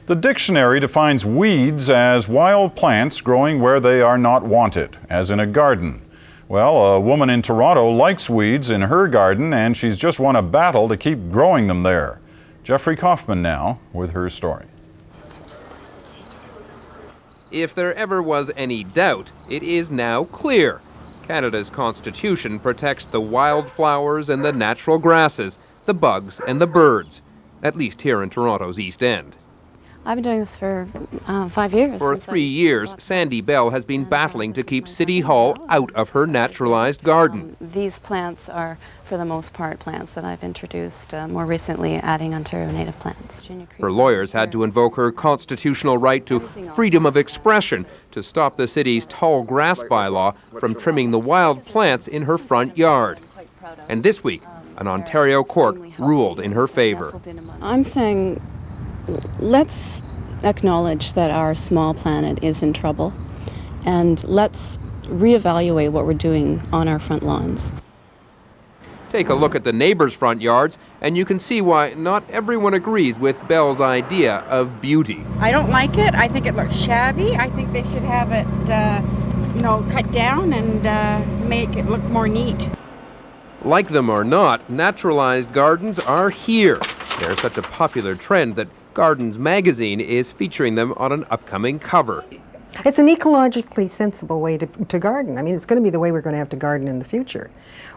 The dictionary defines weeds as wild plants growing where they are not wanted, as in a garden. Well, a woman in Toronto likes weeds in her garden, and she's just won a battle to keep growing them there. Jeffrey Kaufman now with her story. If there ever was any doubt, it is now clear. Canada's Constitution protects the wildflowers and the natural grasses, the bugs and the birds, at least here in Toronto's East End. I've been doing this for 5 years. For 3 years, Sandy Bell has been battling to keep City Hall out of her naturalized garden. These plants are, for the most part, plants that I've introduced, more recently adding Ontario native plants. Her lawyers had to invoke her constitutional right to freedom of expression to stop the city's tall grass bylaw from trimming the wild plants in her front yard. And this week, an Ontario court ruled in her favor. I'm saying, let's acknowledge that our small planet is in trouble, and let's reevaluate what we're doing on our front lawns. Take a look at the neighbors' front yards, and you can see why not everyone agrees with Bell's idea of beauty. I don't like it. I think it looks shabby. I think they should have it, cut down and make it look more neat. Like them or not, naturalized gardens are here. They're such a popular trend that Gardens magazine is featuring them on an upcoming cover. It's an ecologically sensible way to garden. I mean, it's going to be the way we're going to have to garden in the future.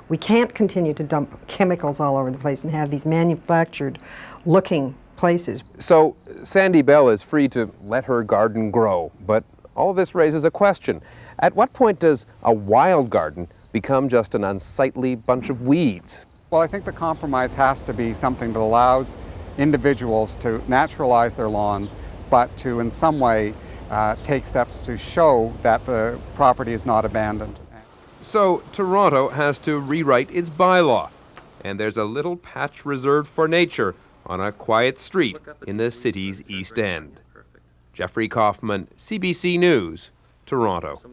We can't continue to dump chemicals all over the place and have these manufactured looking places. So Sandy Bell is free to let her garden grow, but all of this raises a question. At what point does a wild garden become just an unsightly bunch of weeds? Well, I think the compromise has to be something that allows individuals to naturalize their lawns, but to in some way take steps to show that the property is not abandoned. So Toronto has to rewrite its bylaw, and there's a little patch reserved for nature on a quiet street in the city's East End. Jeffrey Kaufman, CBC News, Toronto.